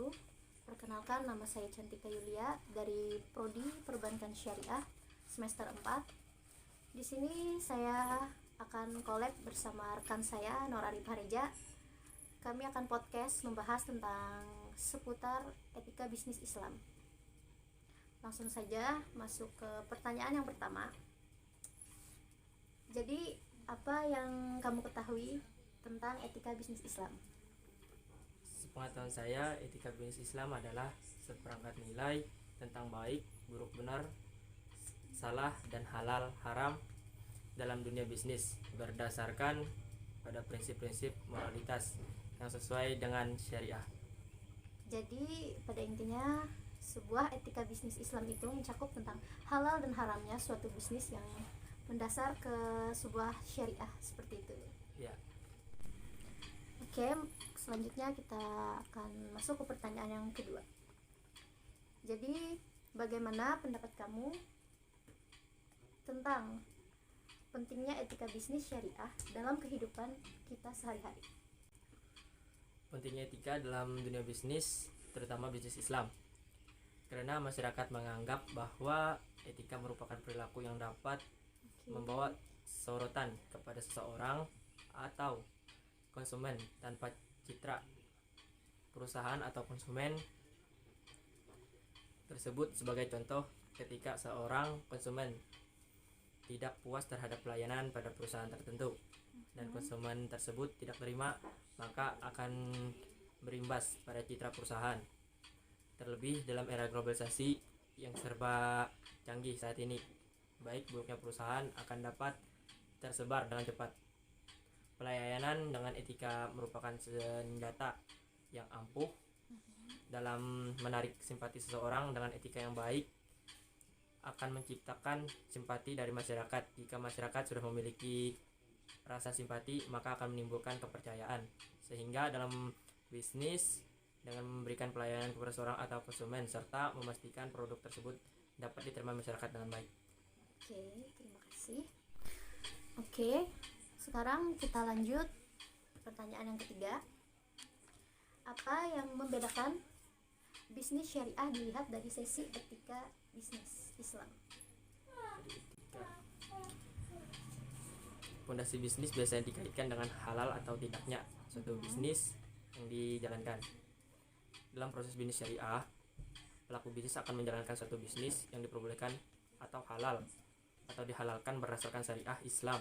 wabarakatuh. Perkenalkan, nama saya Cantika Yulia dari Prodi Perbankan Syariah semester 4. Di sini saya akan collab bersama rekan saya Nur Arif Hareja. Kami akan podcast membahas tentang seputar etika bisnis Islam. Langsung saja masuk ke pertanyaan yang pertama. Jadi, apa yang kamu ketahui tentang etika bisnis Islam? Sepengetahuan saya, etika bisnis Islam adalah seperangkat nilai tentang baik, buruk, benar, salah, dan halal, haram dalam dunia bisnis berdasarkan pada prinsip-prinsip moralitas yang sesuai dengan syariah. Jadi, pada intinya sebuah etika bisnis Islam itu mencakup tentang halal dan haramnya suatu bisnis yang mendasar ke sebuah syariah seperti itu. Ya. Oke, selanjutnya kita akan masuk ke pertanyaan yang kedua. Jadi, bagaimana pendapat kamu tentang pentingnya etika bisnis syariah dalam kehidupan kita sehari-hari? Pentingnya etika dalam dunia bisnis, terutama bisnis Islam. Karena masyarakat menganggap bahwa etika merupakan perilaku yang dapat membawa sorotan kepada seseorang atau konsumen tanpa citra perusahaan atau konsumen tersebut. Sebagai contoh, ketika seorang konsumen tidak puas terhadap pelayanan pada perusahaan tertentu dan konsumen tersebut tidak terima, maka akan berimbas pada citra perusahaan. Terlebih dalam era globalisasi yang serba canggih saat ini, baik buruknya perusahaan akan dapat tersebar dengan cepat. Pelayanan dengan etika merupakan senjata yang ampuh dalam menarik simpati seseorang. Dengan etika yang baik akan menciptakan simpati dari masyarakat. Jika masyarakat sudah memiliki rasa simpati, maka akan menimbulkan kepercayaan, sehingga dalam bisnis dengan memberikan pelayanan kepada seorang atau konsumen serta memastikan produk tersebut dapat diterima masyarakat dengan baik. Oke, terima kasih. Oke, sekarang kita lanjut pertanyaan yang ketiga. Apa yang membedakan bisnis syariah dilihat dari sisi etika bisnis Islam? Fondasi bisnis biasanya dikaitkan dengan halal atau tidaknya suatu bisnis yang dijalankan. Dalam proses bisnis syariah, pelaku bisnis akan menjalankan suatu bisnis yang diperbolehkan atau halal atau dihalalkan berdasarkan syariah Islam,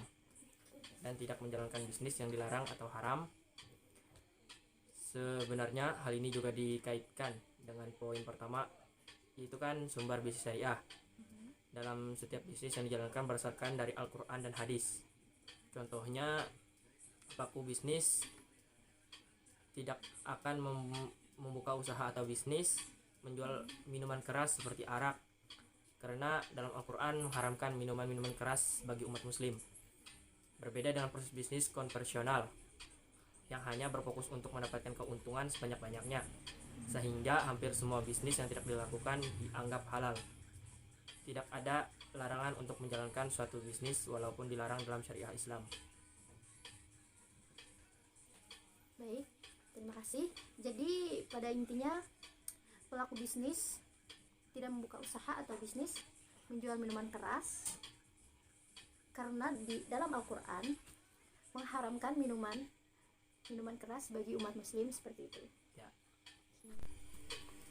dan tidak menjalankan bisnis yang dilarang atau haram. Sebenarnya hal ini juga dikaitkan dengan poin pertama, yaitu kan sumber bisnis syariah. Dalam setiap bisnis yang dijalankan berdasarkan dari Al-Quran dan hadis. Contohnya, pelaku bisnis tidak akan membuka usaha atau bisnis menjual minuman keras seperti arak, karena dalam Al-Quran mengharamkan minuman-minuman keras bagi umat muslim. Berbeda dengan proses bisnis konvensional yang hanya berfokus untuk mendapatkan keuntungan sebanyak-banyaknya, sehingga hampir semua bisnis yang tidak dilakukan dianggap halal. Tidak ada larangan untuk menjalankan suatu bisnis walaupun dilarang dalam syariah Islam. Baik, terima kasih. Jadi pada intinya pelaku bisnis tidak membuka usaha atau bisnis menjual minuman keras karena di dalam Al-Quran mengharamkan minuman keras bagi umat muslim seperti itu. Ya.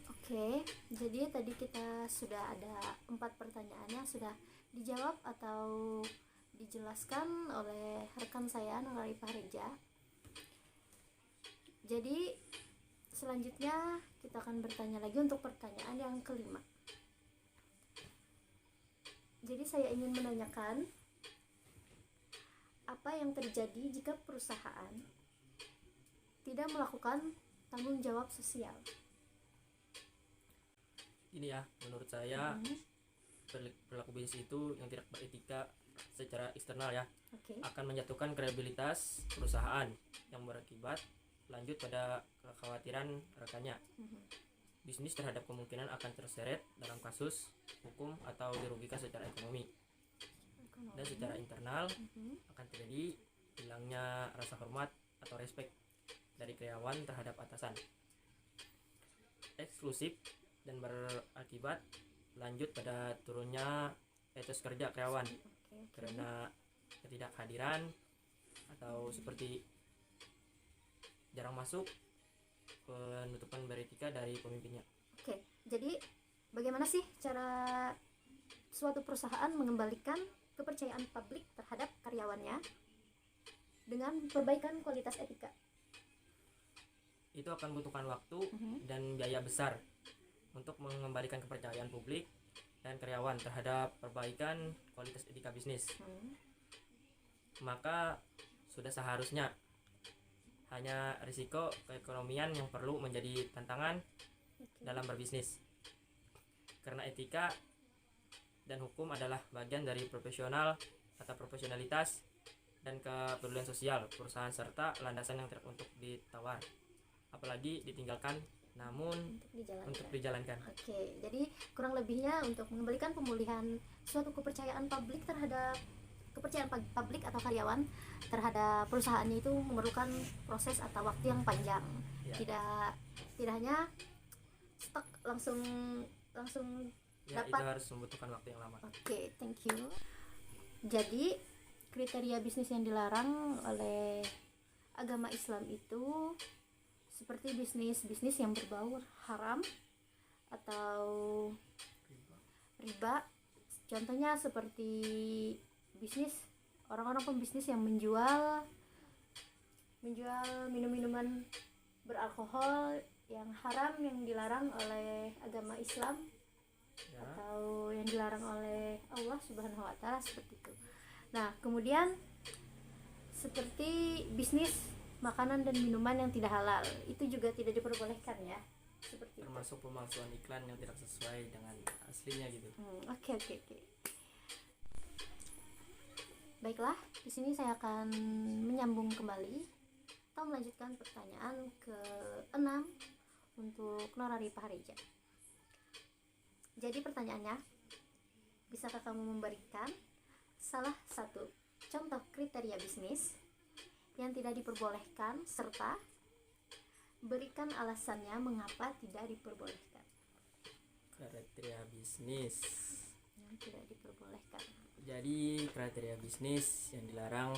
Oke, jadi tadi kita sudah ada 4 pertanyaan yang sudah dijawab atau dijelaskan oleh rekan saya Nur Arif Hareja. Jadi selanjutnya kita akan bertanya lagi untuk pertanyaan yang kelima. Jadi saya ingin menanyakan, apa yang terjadi jika perusahaan tidak melakukan tanggung jawab sosial? Ini ya, menurut saya perilaku bisnis itu yang tidak beretika secara eksternal ya, akan menjatuhkan kredibilitas perusahaan yang berakibat lanjut pada kekhawatiran rekannya. Bisnis terhadap kemungkinan akan terseret dalam kasus hukum atau dirugikan secara ekonomi. Dan secara internal akan terjadi hilangnya rasa hormat atau respek dari karyawan terhadap atasan. eksklusif dan berakibat lanjut pada turunnya etos kerja karyawan Oke. karena ketidakhadiran atau seperti jarang masuk, penutupan beretika dari pemimpinnya. Oke, jadi bagaimana sih cara suatu perusahaan mengembalikan kepercayaan publik terhadap karyawannya dengan perbaikan kualitas etika? Itu akan membutuhkan waktu Mhm. dan biaya besar untuk mengembalikan kepercayaan publik dan karyawan terhadap perbaikan kualitas etika bisnis. Maka sudah seharusnya hanya risiko keekonomian yang perlu menjadi tantangan Oke. dalam berbisnis. Karena etika dan hukum adalah bagian dari profesional atau profesionalitas dan kepedulian sosial perusahaan serta landasan yang tidak untuk ditawar, apalagi ditinggalkan namun untuk dijalankan. Oke, jadi kurang lebihnya untuk mengembalikan pemulihan suatu kepercayaan publik terhadap publik atau karyawan terhadap perusahaannya itu memerlukan proses atau waktu yang panjang. Ya. Tidak hanya stuck langsung Ya, dapat. itu harus membutuhkan waktu yang lama. Oke, thank you. Jadi kriteria bisnis yang dilarang oleh agama Islam itu seperti bisnis yang berbau haram atau riba. Contohnya seperti bisnis orang-orang pembisnis yang menjual minum-minuman beralkohol yang haram, yang dilarang oleh agama Islam Ya. atau yang dilarang oleh Allah Subhanahu wa taala, seperti itu. Nah, kemudian seperti bisnis makanan dan minuman yang tidak halal, itu juga tidak diperbolehkan ya. Seperti itu. Termasuk pemalsuan iklan yang tidak sesuai dengan aslinya gitu. Oke. Baiklah, di sini saya akan menyambung kembali atau melanjutkan pertanyaan ke-6 untuk Norari Pahareja. Jadi pertanyaannya, bisakah kamu memberikan salah satu contoh kriteria bisnis yang tidak diperbolehkan serta berikan alasannya mengapa tidak diperbolehkan? Kriteria bisnis. Yang tidak diperbolehkan. Jadi kriteria bisnis yang dilarang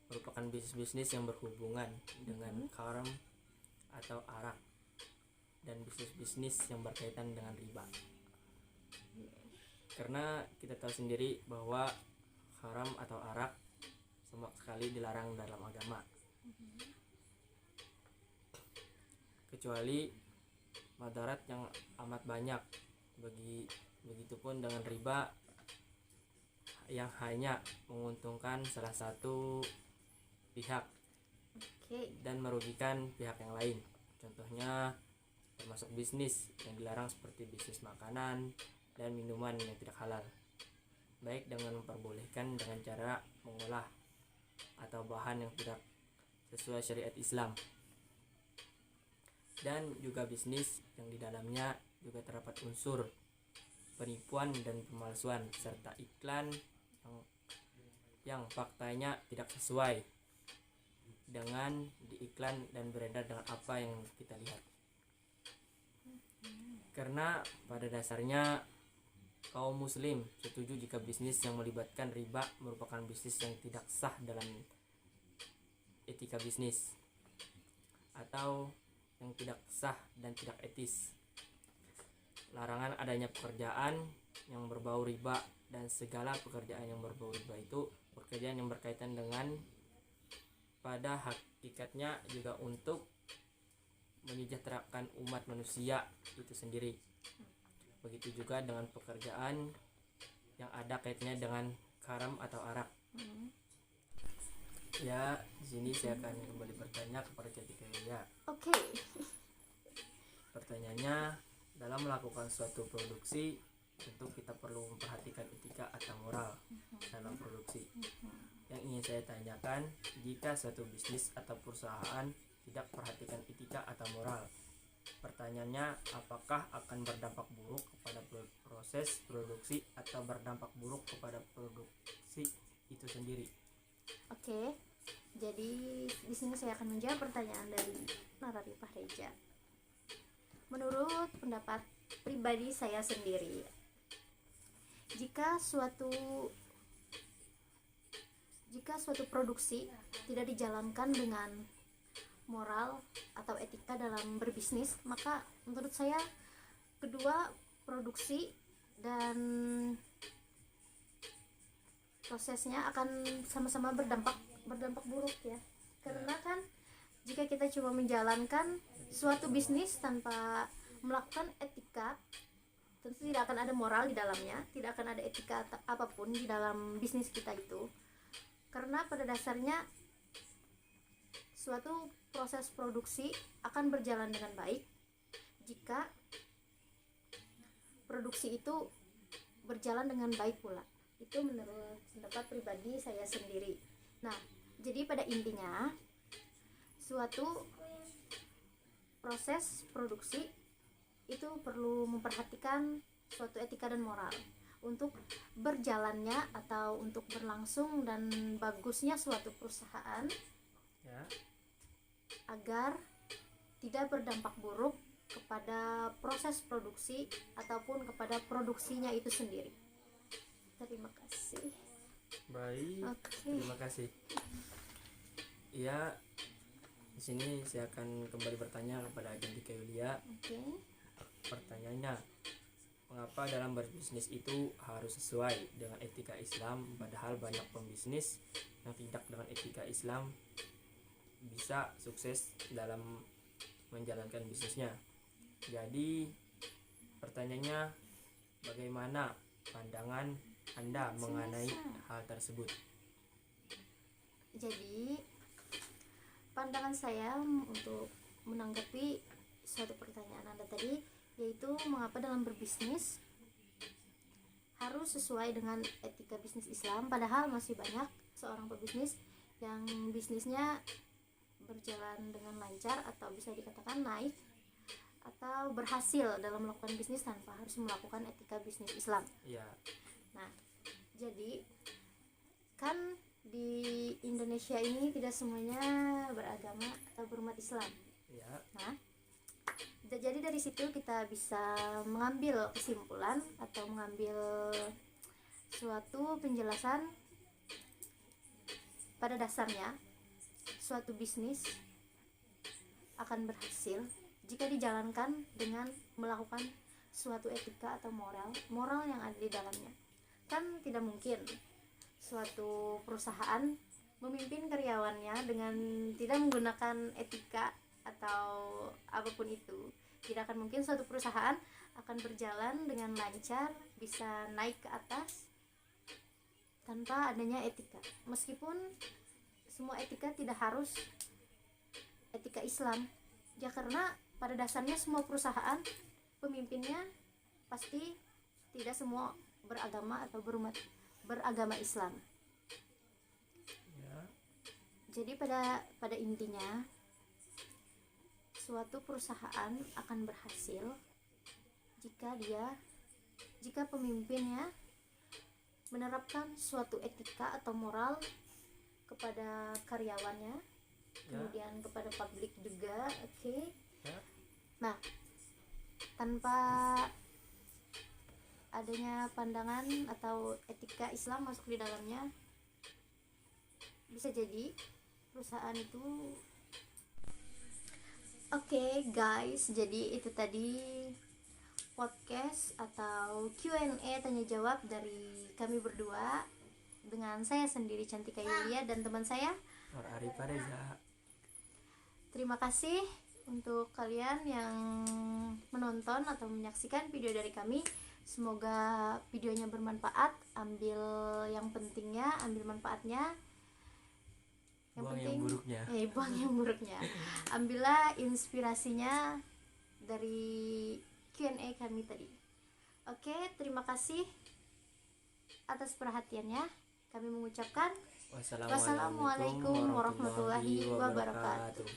merupakan bisnis-bisnis yang berhubungan dengan haram atau arak dan bisnis-bisnis yang berkaitan dengan riba. Karena kita tahu sendiri bahwa haram atau arak sama sekali dilarang dalam agama, kecuali madarat yang amat banyak. Begitupun dengan riba yang hanya menguntungkan salah satu pihak Oke. dan merugikan pihak yang lain. Contohnya termasuk bisnis yang dilarang seperti bisnis makanan dan minuman yang tidak halal, baik dengan memperbolehkan dengan cara mengolah atau bahan yang tidak sesuai syariat Islam, dan juga bisnis yang di dalamnya juga terdapat unsur penipuan dan pemalsuan serta iklan yang faktanya tidak sesuai dengan diiklan dan beredar dengan apa yang kita lihat. Karena pada dasarnya kaum muslim setuju jika bisnis yang melibatkan riba merupakan bisnis yang tidak sah dalam etika bisnis atau yang tidak sah dan tidak etis. Larangan adanya pekerjaan yang berbau riba, dan segala pekerjaan yang berbau riba itu pekerjaan yang berkaitan dengan pada hakikatnya juga untuk menyejahterakan umat manusia itu sendiri. Begitu juga dengan pekerjaan yang ada kaitannya dengan haram atau arak. Ya, di sini saya akan kembali bertanya kepada Cantika Yulia. Oke. Pertanyaannya, dalam melakukan suatu produksi tentu kita perlu memperhatikan etika atau moral dalam produksi. Yang ingin saya tanyakan, jika suatu bisnis atau perusahaan tidak perhatikan etika atau moral, pertanyaannya, apakah akan berdampak buruk kepada proses produksi atau berdampak buruk kepada produksi itu sendiri? Oke. Jadi di sini saya akan menjawab pertanyaan dari Norari Pahareja. Menurut menurut pendapat pribadi saya sendiri, jika suatu produksi tidak dijalankan dengan moral atau etika dalam berbisnis, maka menurut saya kedua produksi dan prosesnya akan sama-sama berdampak buruk ya. Karena kan jika kita cuma menjalankan suatu bisnis tanpa melakukan etika, tentu tidak akan ada moral di dalamnya, tidak akan ada etika apapun di dalam bisnis kita itu. Karena pada dasarnya suatu proses produksi akan berjalan dengan baik jika produksi itu berjalan dengan baik pula. Itu menurut pendapat pribadi saya sendiri. Nah, jadi pada intinya suatu proses produksi itu perlu memperhatikan suatu etika dan moral untuk berjalannya atau untuk berlangsung dan bagusnya suatu perusahaan Ya. agar tidak berdampak buruk kepada proses produksi ataupun kepada produksinya itu sendiri. Terima kasih. Baik. Oke. Terima kasih. Iya, di sini saya akan kembali bertanya kepada Cantika Yulia. Oke. Pertanyaannya, mengapa dalam berbisnis itu harus sesuai dengan etika Islam, padahal banyak pembisnis yang tidak dengan etika Islam bisa sukses dalam menjalankan bisnisnya. Jadi pertanyaannya, bagaimana pandangan Anda mengenai hal tersebut? Jadi pandangan saya untuk menanggapi suatu pertanyaan Anda tadi, yaitu mengapa dalam berbisnis harus sesuai dengan etika bisnis Islam, padahal masih banyak seorang pebisnis yang bisnisnya berjalan dengan lancar atau bisa dikatakan naik atau berhasil dalam melakukan bisnis tanpa harus melakukan etika bisnis Islam. Ya. Nah, jadi kan di Indonesia ini tidak semuanya beragama atau berumat Islam. Ya. Nah, jadi dari situ kita bisa mengambil kesimpulan atau mengambil suatu penjelasan. Pada dasarnya suatu bisnis akan berhasil jika dijalankan dengan melakukan suatu etika atau moral yang ada di dalamnya. Kan tidak mungkin suatu perusahaan memimpin karyawannya dengan tidak menggunakan etika atau apapun itu. Tidak akan mungkin suatu perusahaan akan berjalan dengan lancar, bisa naik ke atas tanpa adanya etika. Meskipun semua etika tidak harus etika Islam ya, karena pada dasarnya semua perusahaan pemimpinnya pasti tidak semua beragama atau beragama Islam. Ya. Jadi pada intinya suatu perusahaan akan berhasil jika pemimpinnya menerapkan suatu etika atau moral kepada karyawannya, kemudian kepada publik juga. Oke. Ya. Nah, tanpa adanya pandangan atau etika Islam masuk di dalamnya, bisa jadi perusahaan itu. Oke, guys, jadi itu tadi podcast atau Q&A tanya jawab dari kami berdua dengan saya sendiri Cantika Yulia dan teman saya Nur Arifah Reza. Terima kasih untuk kalian yang menonton atau menyaksikan video dari kami. Semoga videonya bermanfaat. Ambil yang pentingnya, ambil manfaatnya. Buang yang buruknya. Buang yang buruknya. Ambillah inspirasinya dari Q&A kami tadi. Oke, terima kasih atas perhatiannya. Kami mengucapkan Wassalamualaikum warahmatullahi wabarakatuh.